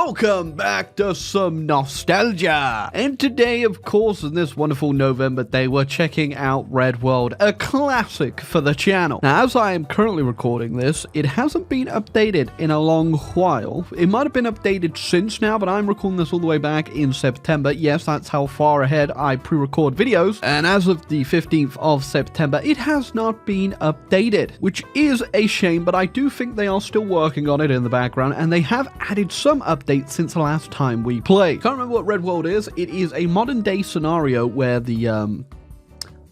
welcome back to some nostalgia. And today, of course, in this wonderful November day, we're checking out Red World, a classic for the channel. Now, as I am currently recording this, it hasn't been updated in a long while. It might have been updated since now, but I'm recording this all the way back in September. Yes, that's how far ahead I pre-record videos. And as of the 15th of September, it has not been updated, which is a shame, but I do think they are still working on it in the background, and they have added some updates since the last time we played. Can't remember what Red World is. It is a modern day scenario where the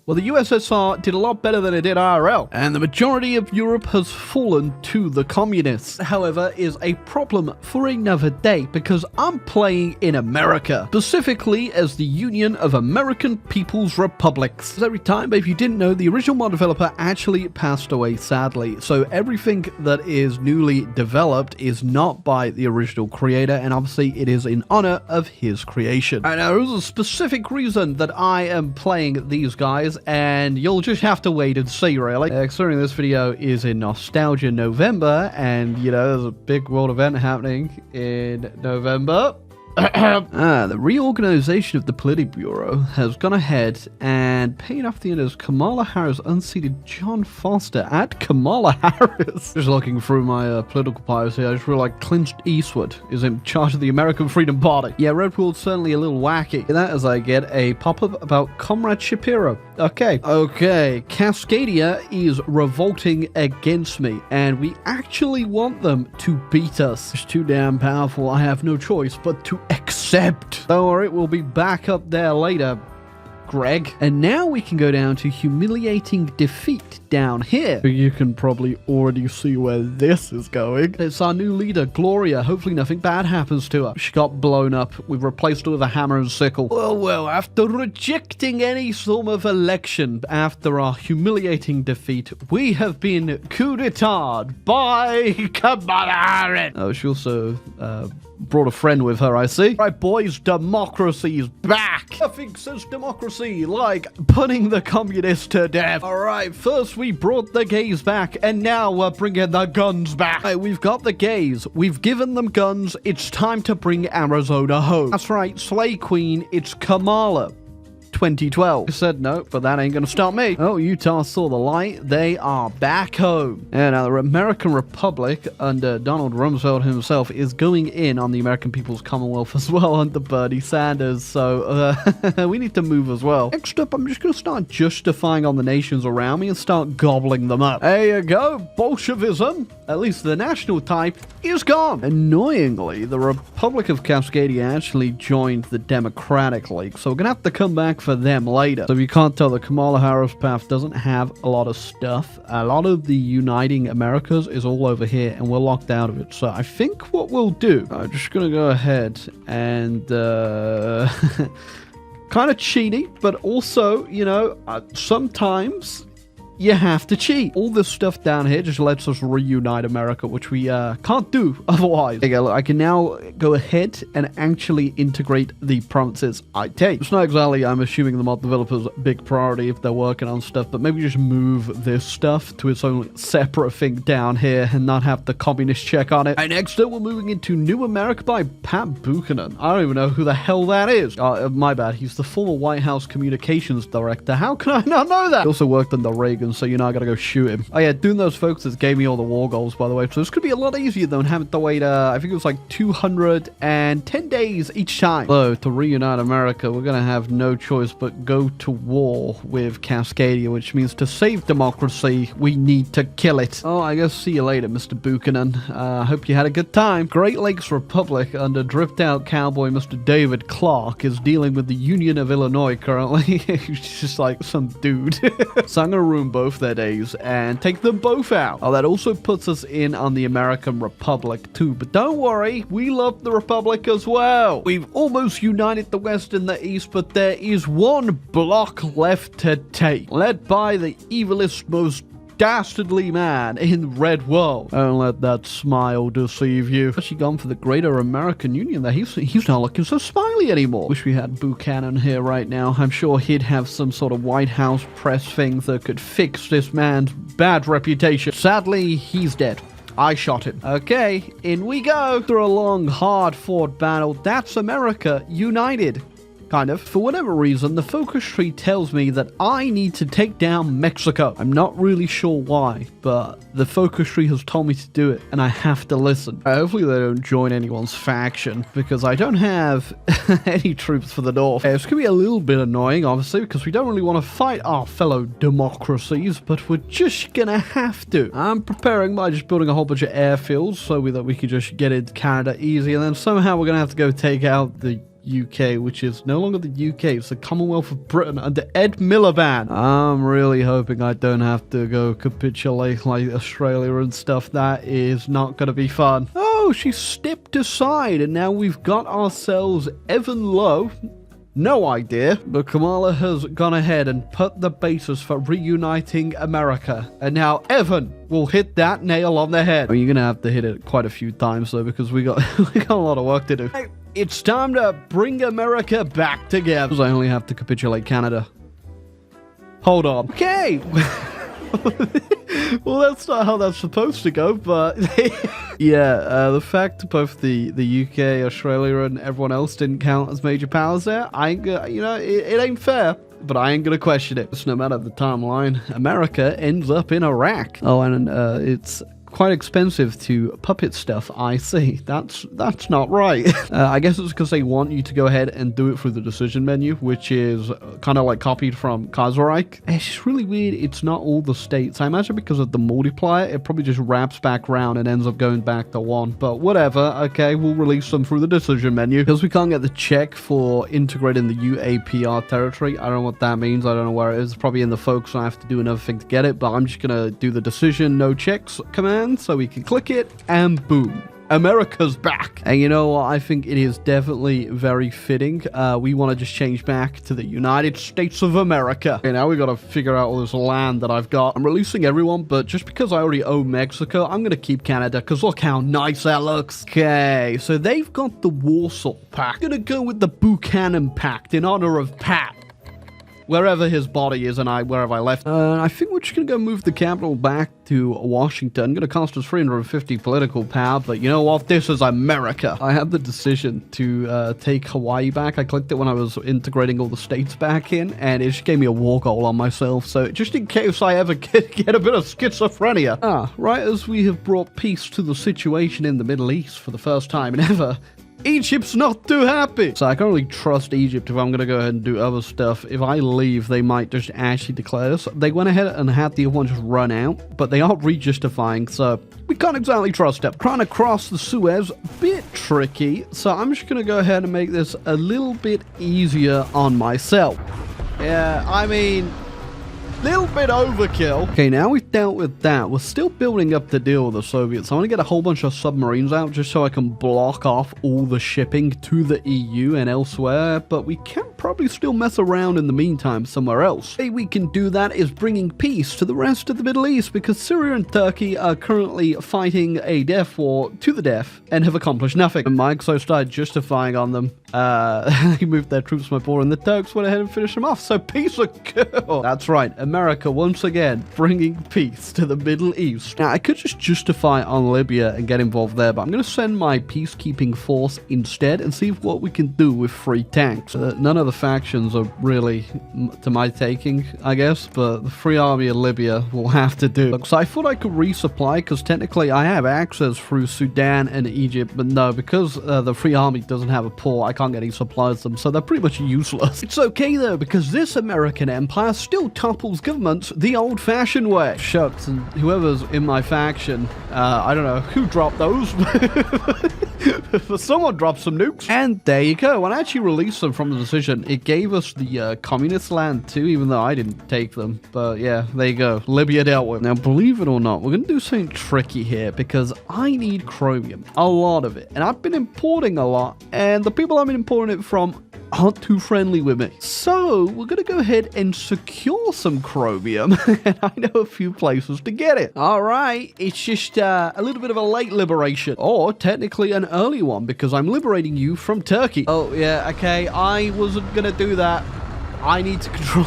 USSR did a lot better than it did IRL, and the majority of Europe has fallen to the communists. However, is a problem for another day, because I'm playing in America, specifically as the Union of American People's Republics. Every time, but if you didn't know, the original mod developer actually passed away, sadly, so everything that is newly developed is not by the original creator, and obviously it is in honor of his creation. And there is a specific reason that I am playing these guys, and you'll just have to wait and see, really. Considering this video is in Nostalgia November, and, you know, there's a big world event happening in November. The reorganization of the Politburo has gone ahead and paid off the owners Kamala Harris unseated John Foster at Kamala Harris. Just looking through my political bios here, I just realized Clint Eastwood is in charge of the American Freedom Party. Yeah, Red World's certainly a little wacky. That as I get a pop-up about Comrade Shapiro. Okay, Cascadia is revolting against me, and we actually want them to beat us. It's too damn powerful. I have no choice but to accept. Don't worry, we'll be back up there later, Greg. And now we can go down to humiliating defeat down here. You can probably already see where this is going. It's our new leader, Gloria. Hopefully nothing bad happens to her. She got blown up. We've replaced her with a hammer and sickle. Well, after rejecting any form of election after our humiliating defeat, we have been coup d'etat by Kamala Harris. Oh, she also brought a friend with her, I see. Right, boys, democracy is back. Nothing says democracy like putting the communists to death. All right, first we brought the gays back, and now we're bringing the guns back. Right, we've got the gays. We've given them guns. It's time to bring Arizona home. That's right, Slay Queen, it's Kamala. 2012. I said no, but that ain't gonna stop me. Oh, Utah saw the light. They are back home. And now the American Republic under Donald Rumsfeld himself is going in on the American People's Commonwealth as well under Bernie Sanders. So we need to move as well. Next up, I'm just gonna start justifying on the nations around me and start gobbling them up. There you go. Bolshevism, at least the national type, is gone. Annoyingly, the Republic of Cascadia actually joined the Democratic League, so we're gonna have to come back for them later. So if you can't tell, the Kamala Harris path doesn't have a lot of stuff. A lot of the Uniting Americas is all over here, and we're locked out of it. So I think what we'll do, I'm just gonna go ahead and kind of cheaty, but also, you know, sometimes you have to cheat. All this stuff down here just lets us reunite America, which we can't do otherwise. Okay, look, I can now go ahead and actually integrate the provinces I take. It's not exactly, I'm assuming, the mod developers' big priority if they're working on stuff, but maybe just move this stuff to its own separate thing down here and not have the communist check on it. And next up, we're moving into New America by Pat Buchanan. I don't even know who the hell that is. My bad. He's the former White House communications director. How can I not know that? He also worked under Reagan, so you know I gotta go shoot him. Oh yeah, doing those folks that gave me all the war goals, by the way, so this could be a lot easier than having to wait I think it was like 210 days each time. So to reunite America, we're gonna have no choice but go to war with Cascadia, which means to save democracy, we need to kill it. Oh, I guess see you later, Mr. Buchanan. Hope you had a good time. Great Lakes Republic under dripped out cowboy Mr. David Clark is dealing with the Union of Illinois currently. He's just like some dude. So I'm gonna ruin both their days and take them both out. Oh, that also puts us in on the American Republic too, but don't worry, we love the Republic as well. We've almost united the West and the East, but there is one block left to take, led by the evilest, most dastardly man in Red World. Don't let that smile deceive you. Actually gone for the greater American Union there. He's not looking so smiley anymore. Wish we had Buchanan here right now. I'm sure he'd have some sort of White House press thing that could fix this man's bad reputation. Sadly, he's dead. I shot him. Okay, in we go. After a long, hard-fought battle, that's America united. Kind of. For whatever reason, the focus tree tells me that I need to take down Mexico. I'm not really sure why, but the focus tree has told me to do it, and I have to listen. Hopefully they don't join anyone's faction, because I don't have any troops for the north. It's going to be a little bit annoying, obviously, because we don't really want to fight our fellow democracies, but we're just going to have to. I'm preparing by just building a whole bunch of airfields so that we can just get into Canada easy, and then somehow we're going to have to go take out the UK, which is no longer the UK, it's the Commonwealth of Britain under Ed Miliband. I'm really hoping I don't have to go capitulate like Australia and stuff. That is not going to be fun. Oh, she stepped aside and now we've got ourselves Evan Lowe. No idea, but Kamala has gone ahead and put the basis for reuniting America. And now Evan will hit that nail on the head. I mean, you're going to have to hit it quite a few times though, because we got a lot of work to do. It's time to bring America back together. Because I only have to capitulate Canada. Hold on. Okay. Well, that's not how that's supposed to go, but yeah, the fact both the UK, Australia, and everyone else didn't count as major powers there, I ain't gonna, you know, it ain't fair. But I ain't gonna question it. So no matter the timeline, America ends up in Iraq. Oh, and it's quite expensive to puppet stuff, I see. That's not right. I guess it's because they want you to go ahead and do it through the decision menu, which is kind of like copied from Kaiserreich. It's just really weird. It's not all the states. I imagine because of the multiplier, it probably just wraps back around and ends up going back to one. But whatever. Okay, we'll release them through the decision menu. Because we can't get the check for integrating the UAPR territory. I don't know what that means. I don't know where it is. It's probably in the folks. I have to do another thing to get it. But I'm just going to do the decision no checks command. So we can click it and boom, America's back. And you know what? I think it is definitely very fitting. We want to just change back to the United States of America. Okay, now we got to figure out all this land that I've got. I'm releasing everyone, but just because I already owe Mexico, I'm going to keep Canada because look how nice that looks. Okay, so they've got the Warsaw Pact. I'm going to go with the Buchanan Pact in honor of Pat. Wherever his body is and wherever I left. I think we're just going to go move the capital back to Washington. Going to cost us 350 political power, but you know what? This is America. I had the decision to take Hawaii back. I clicked it when I was integrating all the states back in, and it just gave me a war goal on myself. So just in case I ever get a bit of schizophrenia. Right as we have brought peace to the situation in the Middle East for the first time in ever, Egypt's not too happy. So I can't really trust Egypt if I'm going to go ahead and do other stuff. If I leave, they might just actually declare this. They went ahead and had the other one just run out, but they are re-justifying, so we can't exactly trust them. Trying to cross the Suez, bit tricky, so I'm just going to go ahead and make this a little bit easier on myself. Yeah, I mean, little bit overkill. Okay, now we've dealt with that. We're still building up the deal with the Soviets. I want to get a whole bunch of submarines out just so I can block off all the shipping to the EU and elsewhere, but we can probably still mess around in the meantime somewhere else. The way we can do that is bringing peace to the rest of the Middle East, because Syria and Turkey are currently fighting a death war to the death and have accomplished nothing. And Microsoft started justifying on them. He moved their troops to my border and the Turks went ahead and finished them off. So peace occurred. That's right. America once again bringing peace to the Middle East. Now I could just justify on Libya and get involved there, but I'm going to send my peacekeeping force instead and see what we can do with free tanks. None of the factions are really to my taking, I guess, but the Free Army of Libya will have to do. So I thought I could resupply because technically I have access through Sudan and Egypt, but no, because the Free Army doesn't have a port, I can't get any supplies to them, so they're pretty much useless. It's okay though, because this American empire still topples governments the old-fashioned way. Shucks, and whoever's in my faction, I don't know who dropped those. Someone dropped some nukes. And there you go. When I actually released them from the decision, it gave us the communist land too, even though I didn't take them. But yeah, there you go. Libya dealt with. Now, believe it or not, we're going to do something tricky here because I need chromium. A lot of it. And I've been importing a lot. And the people I've been importing it from aren't too friendly with me. So we're going to go ahead and secure some chromium. And I know a few places to get it. All right. It's just a little bit of a late liberation, or technically an early one, because I'm liberating you from Turkey. Oh, yeah. Okay. I wasn't going to do that. I need to control...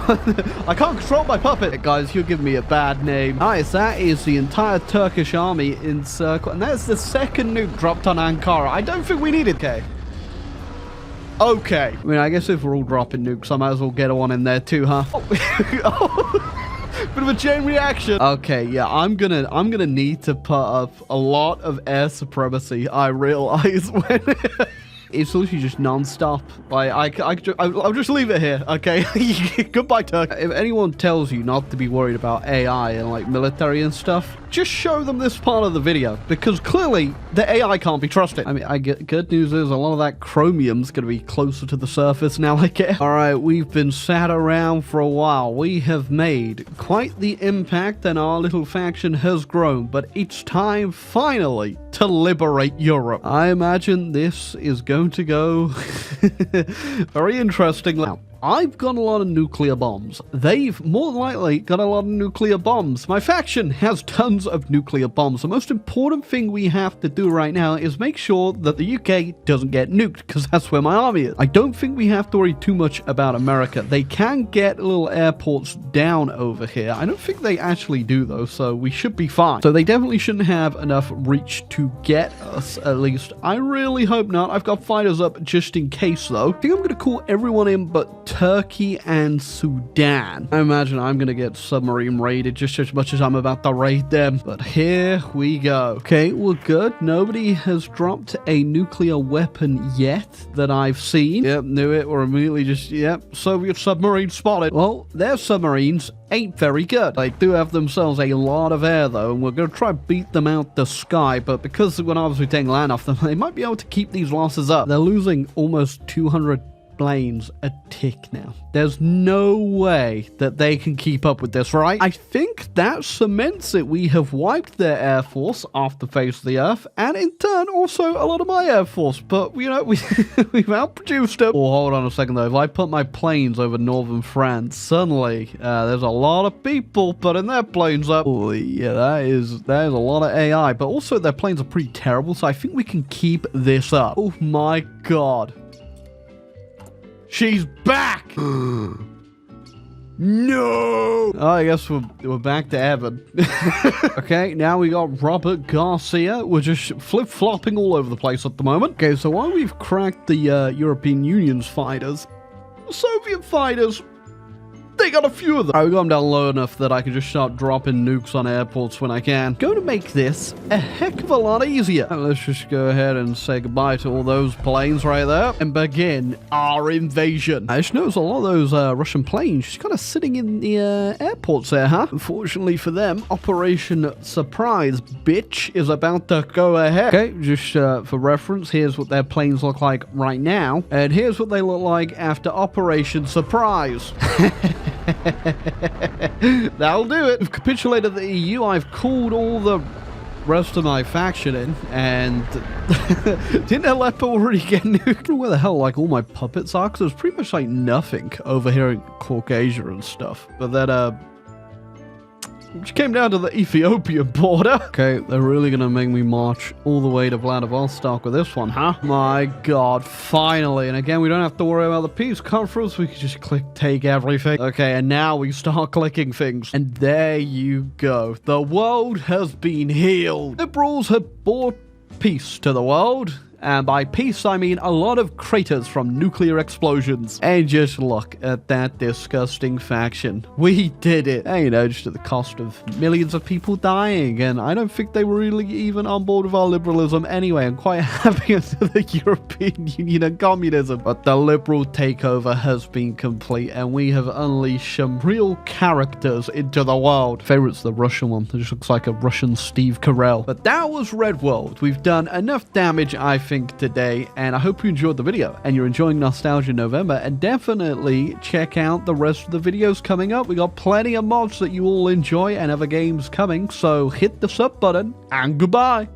I can't control my puppet. Hey, guys, you're giving me a bad name. Nice, that is the entire Turkish army in circle. And that's the second nuke dropped on Ankara. I don't think we need it. Okay. I mean, I guess if we're all dropping nukes, I might as well get one in there too, huh? Bit of a chain reaction. Okay, yeah, I'm gonna need to put up a lot of air supremacy, I realize, when... It's literally just non-stop. Like, I'll just leave it here, okay? Goodbye, Turkey. If anyone tells you not to be worried about AI and, like, military and stuff, just show them this part of the video, because clearly the AI can't be trusted. I mean, good news is a lot of that chromium's gonna be closer to the surface now, I guess. All right, we've been sat around for a while. We have made quite the impact, and our little faction has grown, but it's time, finally, to liberate Europe. I imagine this is going to go very interesting. Now, I've got a lot of nuclear bombs. They've more than likely got a lot of nuclear bombs. My faction has tons of nuclear bombs. The most important thing we have to do right now is make sure that the UK doesn't get nuked, because that's where my army is. I don't think we have to worry too much about America. They can get little airports down over here. I don't think they actually do, though, so we should be fine. So they definitely shouldn't have enough reach to get us, at least. I really hope not. I've got fighters up just in case, though. I think I'm going to call everyone in but Turkey and Sudan. I imagine I'm going to get submarine raided just as much as I'm about to raid them. But here we go. Okay, we're good. Nobody has dropped a nuclear weapon yet that I've seen. Yep, knew it. We're immediately just, yep, Soviet submarine spotted. Well, their submarines ain't very good. They do have themselves a lot of air, though, and we're going to try to beat them out the sky, but because we're obviously taking land off them, they might be able to keep these losses up. They're losing almost 200 planes a tick now. There's no way that they can keep up with this, right? I think that cements it. We have wiped their air force off the face of the earth, and in turn also a lot of my air force, but you know, we've outproduced them. Oh, hold on a second though. If I put my planes over northern France, suddenly there's a lot of people putting their planes up. Oh yeah, that is a lot of AI, but also their planes are pretty terrible, so I think we can keep this up. Oh my god. She's back! No! Oh, I guess we're back to Evan. Okay, now we got Robert Garcia. We're just flip-flopping all over the place at the moment. Okay, so while we've cracked the European Union's fighters, the Soviet fighters, they got a few of them. Alright, we got them down low enough that I can just start dropping nukes on airports when I can. Going to make this a heck of a lot easier. Let's just go ahead and say goodbye to all those planes right there and begin our invasion. I just noticed a lot of those Russian planes just kind of sitting in the airports there, huh? Unfortunately for them, Operation Surprise, bitch, is about to go ahead. Okay, just for reference, here's what their planes look like right now, and here's what they look like after Operation Surprise. That'll do it. We've capitulated the EU. I've called all the rest of my faction in, and didn't Aleppo already get nuked? I don't know where the hell like all my puppets are, because there's pretty much like nothing over here in Caucasia and stuff. But then which came down to the Ethiopian border. Okay, they're really gonna make me march all the way to Vladivostok with this one, huh? My god, finally. And again, we don't have to worry about the peace conference. We can just click take everything. Okay, and now we start clicking things. And there you go. The world has been healed. Liberals have brought peace to the world. And by peace, I mean a lot of craters from nuclear explosions. And just look at that disgusting faction. We did it. And, you know, just at the cost of millions of people dying. And I don't think they were really even on board with our liberalism anyway. I'm quite happy under the European Union and communism. But the liberal takeover has been complete. And we have unleashed some real characters into the world. Favorite's the Russian one. It just looks like a Russian Steve Carell. But that was Red World. We've done enough damage, I think, today, and I hope you enjoyed the video and you're enjoying Nostalgia November, and definitely check out the rest of the videos coming up. We got plenty of mods that you all enjoy and other games coming, so hit the sub button and goodbye.